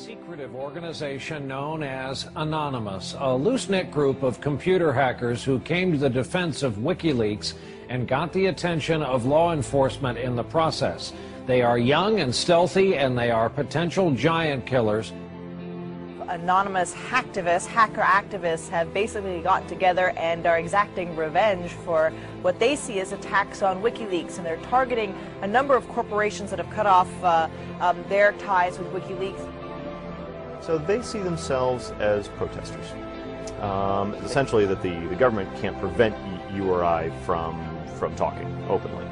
secretive organization known as Anonymous, a loose-knit group of computer hackers who came to the defense of WikiLeaks and got the attention of law enforcement in the process. They are young and stealthy, and they are potential giant killers. Anonymous hacker activists have basically gotten together and are exacting revenge for what they see as attacks on WikiLeaks, and they're targeting a number of corporations that have cut off their ties with WikiLeaks. So they see themselves as protesters. Essentially that the government can't prevent you or I from talking openly.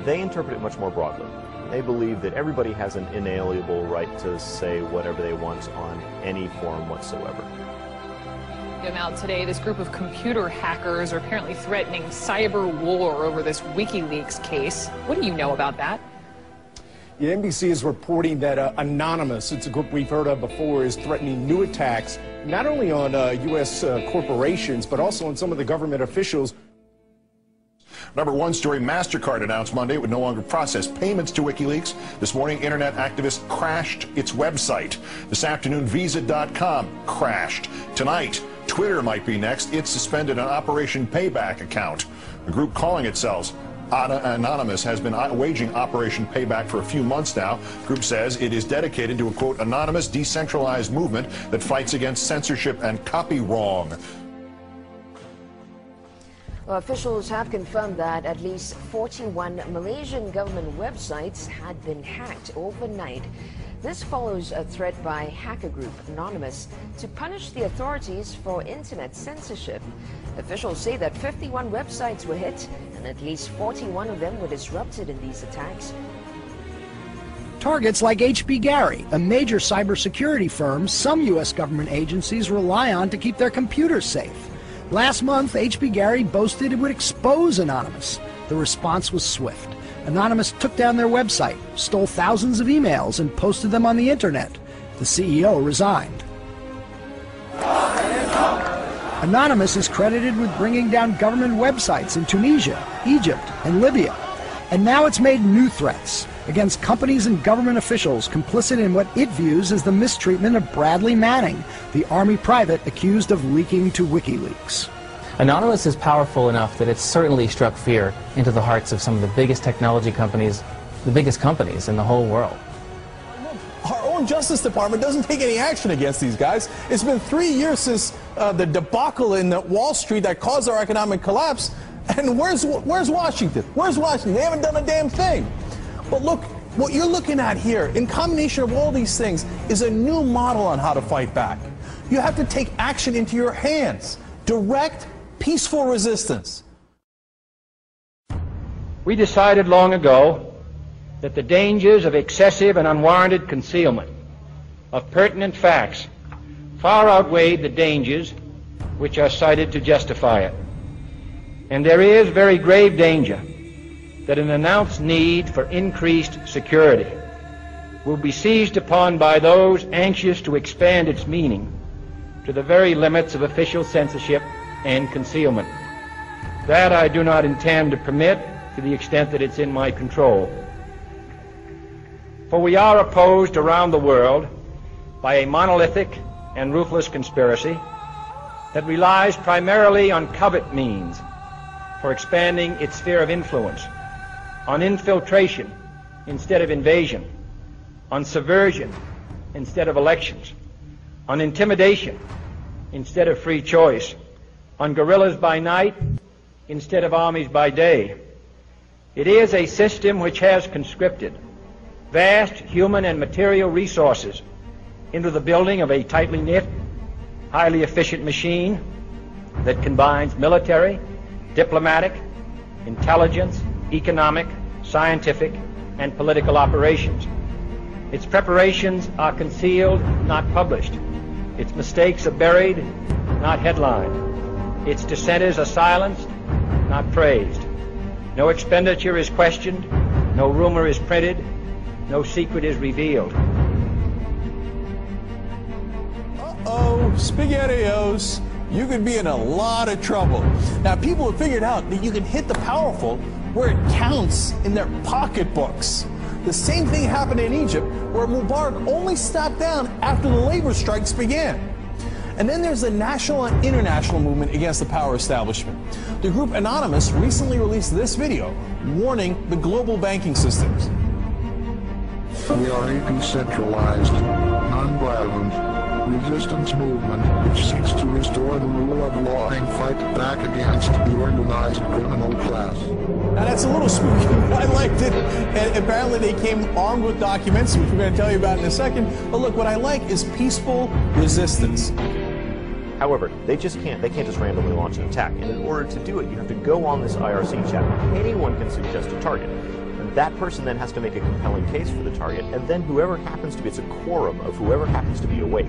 They interpret it much more broadly. They believe that everybody has an inalienable right to say whatever they want on any forum whatsoever. Out today, this group of computer hackers are apparently threatening cyber war over this WikiLeaks case. What do you know about that? Yeah, NBC is reporting that Anonymous, it's a group we've heard of before, is threatening new attacks not only on U.S. corporations, but also on some of the government officials. Number one story, MasterCard announced Monday it would no longer process payments to WikiLeaks. This morning, internet activists crashed its website. This afternoon, Visa.com crashed. Tonight, Twitter might be next. It suspended an Operation Payback account. A group calling itself Anonymous has been waging Operation Payback for a few months now. The group says it is dedicated to a, quote, anonymous, decentralized movement that fights against censorship and copy wrong. Well, officials have confirmed that at least 41 Malaysian government websites had been hacked overnight. This follows a threat by hacker group Anonymous to punish the authorities for internet censorship. Officials say that 51 websites were hit and at least 41 of them were disrupted in these attacks. Targets like HB Gary, a major cybersecurity firm some U.S. government agencies rely on to keep their computers safe. Last month, HB Gary boasted it would expose Anonymous. The response was swift. Anonymous took down their website, stole thousands of emails, and posted them on the internet. The CEO resigned. Anonymous is credited with bringing down government websites in Tunisia, Egypt, and Libya. And now it's made new threats against companies and government officials complicit in what it views as the mistreatment of Bradley Manning, the Army private accused of leaking to WikiLeaks. Anonymous is powerful enough that it's certainly struck fear into the hearts of some of the biggest technology companies, the biggest companies in the whole world. Our own Justice Department doesn't take any action against these guys. It's been 3 years since the debacle in Wall Street that caused our economic collapse. And where's Washington? Where's Washington? They haven't done a damn thing. But look, what you're looking at here, in combination of all these things, is a new model on how to fight back. You have to take action into your hands. Direct, peaceful resistance. We decided long ago that the dangers of excessive and unwarranted concealment of pertinent facts far outweighed the dangers which are cited to justify it. And there is very grave danger that an announced need for increased security will be seized upon by those anxious to expand its meaning to the very limits of official censorship and concealment. That I do not intend to permit to the extent that it's in my control. For we are opposed around the world by a monolithic and ruthless conspiracy that relies primarily on covert means for expanding its sphere of influence, on infiltration instead of invasion, on subversion instead of elections, on intimidation instead of free choice, on guerrillas by night instead of armies by day. It is a system which has conscripted vast human and material resources into the building of a tightly knit, highly efficient machine that combines military, diplomatic, intelligence, economic, scientific, and political operations. Its preparations are concealed, not published. Its mistakes are buried, not headlined. Its dissenters are silenced, not praised. No expenditure is questioned, no rumor is printed, no secret is revealed. Uh-oh, SpaghettiOs. You could be in a lot of trouble. Now, people have figured out that you can hit the powerful where it counts in their pocketbooks. The same thing happened in Egypt, where Mubarak only stepped down after the labor strikes began. And then there's the national and international movement against the power establishment. The group Anonymous recently released this video warning the global banking systems. We are a decentralized, non-violent resistance movement which seeks to restore the rule of law and fight back against the organized criminal class. Now that's a little spooky, but I liked it. And apparently they came armed with documents, which we're going to tell you about in a second. But look, what I like is peaceful resistance. However, they can't just randomly launch an attack. And in order to do it, you have to go on this IRC chat. Anyone can suggest a target. And that person then has to make a compelling case for the target, and then whoever happens to be, it's a quorum of whoever happens to be awake,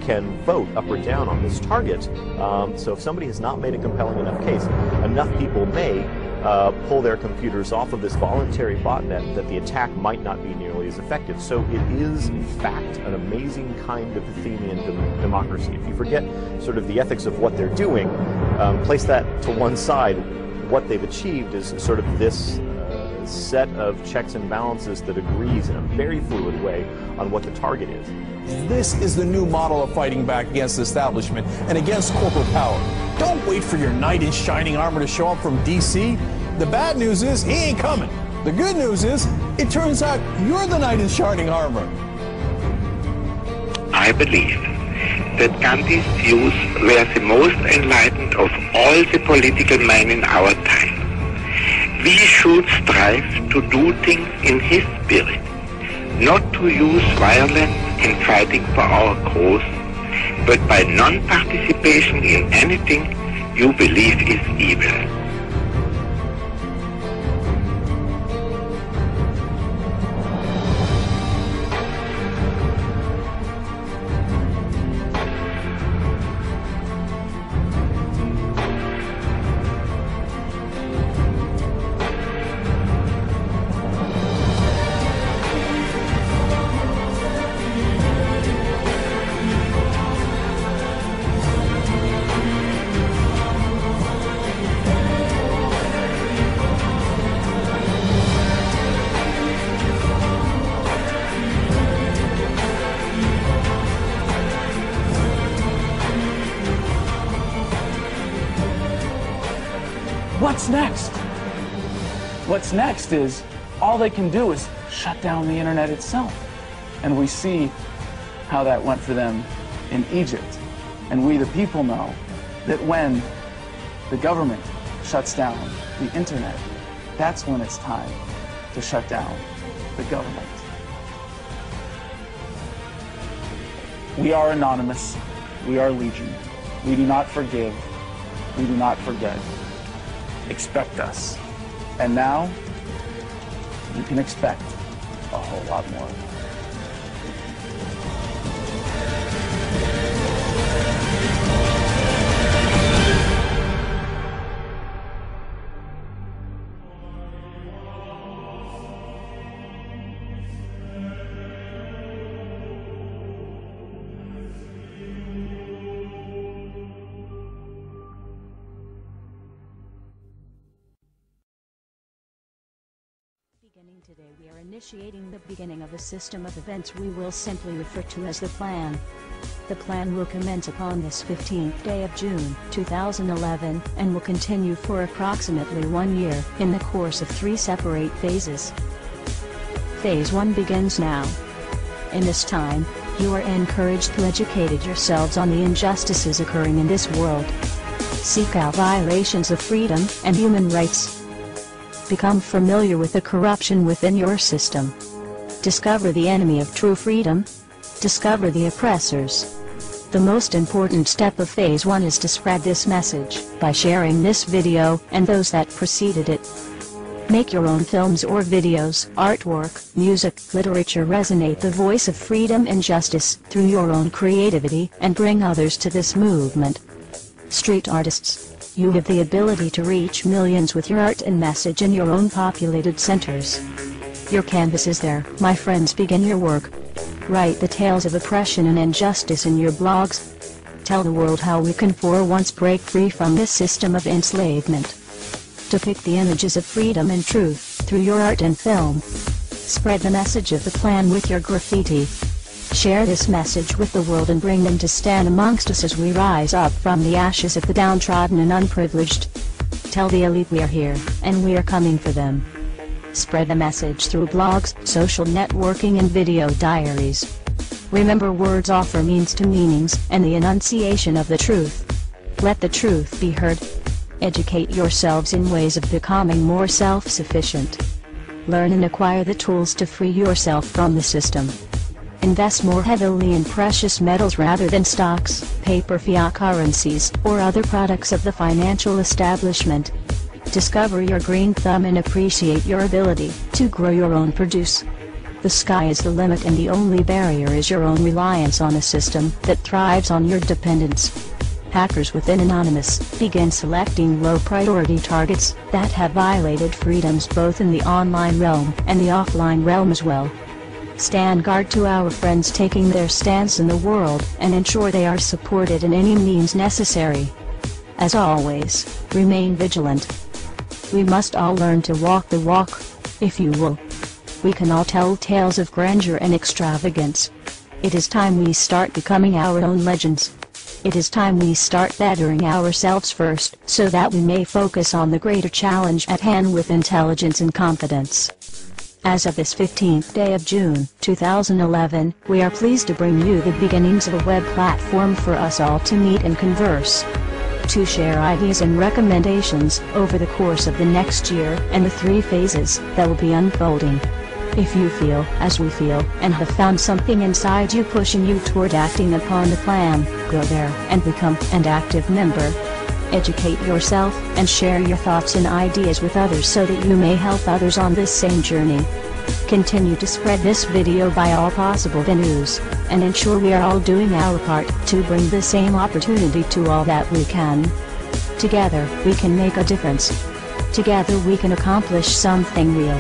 can vote up or down on this target. So if somebody has not made a compelling enough case, enough people may pull their computers off of this voluntary botnet that the attack might not be nearly as effective. So it is, in fact, an amazing kind of Athenian democracy. If you forget sort of the ethics of what they're doing, place that to one side, what they've achieved is sort of this set of checks and balances that agrees in a very fluid way on what the target is. This is the new model of fighting back against the establishment and against corporate power. Don't wait for your knight in shining armor to show up from DC. The bad news is he ain't coming. The good news is it turns out you're the knight in shining armor. I believe that Gandhi's views were the most enlightened of all the political men in our time. We should strive to do things in his spirit, not to use violence in fighting for our cause, but by non-participation in anything you believe is evil. What's next? What's next is all they can do is shut down the internet itself. And we see how that went for them in Egypt. And we, the people, know that when the government shuts down the internet, that's when it's time to shut down the government. We are Anonymous. We are Legion. We do not forgive. We do not forget. Expect us. And now, you can expect a whole lot more. Today we are initiating the beginning of a system of events we will simply refer to as the Plan. The Plan will commence upon this 15th day of June 2011 and will continue for approximately 1 year in the course of 3 separate phases. Phase 1 begins now. In this time, you are encouraged to educate yourselves on the injustices occurring in this world. Seek out violations of freedom and human rights. Become familiar with the corruption within your system. Discover the enemy of true freedom. Discover the oppressors. The most important step of Phase 1 is to spread this message by sharing this video and those that preceded it. Make your own films or videos, artwork, music, literature resonate the voice of freedom and justice through your own creativity and bring others to this movement. Street artists. You have the ability to reach millions with your art and message in your own populated centers. Your canvas is there, my friends. Begin your work. Write the tales of oppression and injustice in your blogs. Tell the world how we can for once break free from this system of enslavement. Depict the images of freedom and truth through your art and film. Spread the message of the plan with your graffiti. Share this message with the world and bring them to stand amongst us as we rise up from the ashes of the downtrodden and unprivileged. Tell the elite we are here, and we are coming for them. Spread the message through blogs, social networking and video diaries. Remember, words offer means to meanings, and the enunciation of the truth. Let the truth be heard. Educate yourselves in ways of becoming more self-sufficient. Learn and acquire the tools to free yourself from the system. Invest more heavily in precious metals rather than stocks, paper fiat currencies, or other products of the financial establishment. Discover your green thumb and appreciate your ability to grow your own produce. The sky is the limit, and the only barrier is your own reliance on a system that thrives on your dependence. Hackers within Anonymous begin selecting low-priority targets that have violated freedoms both in the online realm and the offline realm as well. Stand guard to our friends taking their stance in the world, and ensure they are supported in any means necessary. As always, remain vigilant. We must all learn to walk the walk, if you will. We can all tell tales of grandeur and extravagance. It is time we start becoming our own legends. It is time we start bettering ourselves first, so that we may focus on the greater challenge at hand with intelligence and confidence. As of this 15th day of June, 2011, we are pleased to bring you the beginnings of a web platform for us all to meet and converse. To share ideas and recommendations over the course of the next year and the 3 phases that will be unfolding. If you feel, as we feel, and have found something inside you pushing you toward acting upon the plan, go there and become an active member. Educate yourself and share your thoughts and ideas with others so that you may help others on this same journey. Continue to spread this video by all possible venues, and ensure we are all doing our part to bring the same opportunity to all that we can. Together, we can make a difference. Together we can accomplish something real.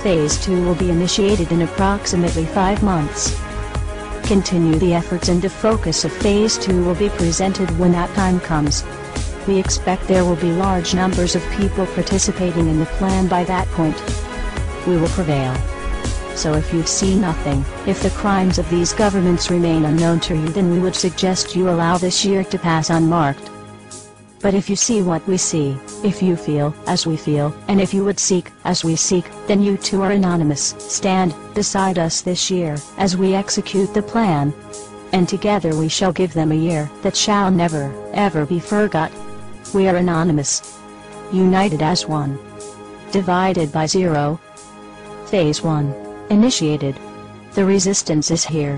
Phase 2 will be initiated in approximately 5 months. Continue the efforts, and the focus of Phase 2 will be presented when that time comes. We expect there will be large numbers of people participating in the plan by that point. We will prevail. So if you see nothing, if the crimes of these governments remain unknown to you, then we would suggest you allow this year to pass unmarked. But if you see what we see, if you feel as we feel, and if you would seek as we seek, then you too are anonymous. Stand beside us this year as we execute the plan. And together we shall give them a year that shall never, ever be forgot. We are anonymous. United as one. Divided by zero. Phase 1. Initiated. The resistance is here.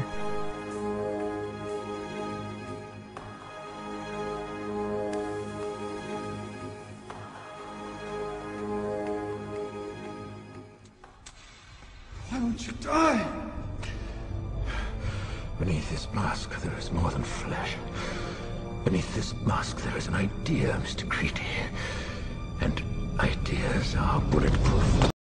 Why won't you die? Beneath this mask, there is more than flesh. Beneath this mask, there is an idea, Mr. Creedy. And ideas are bulletproof.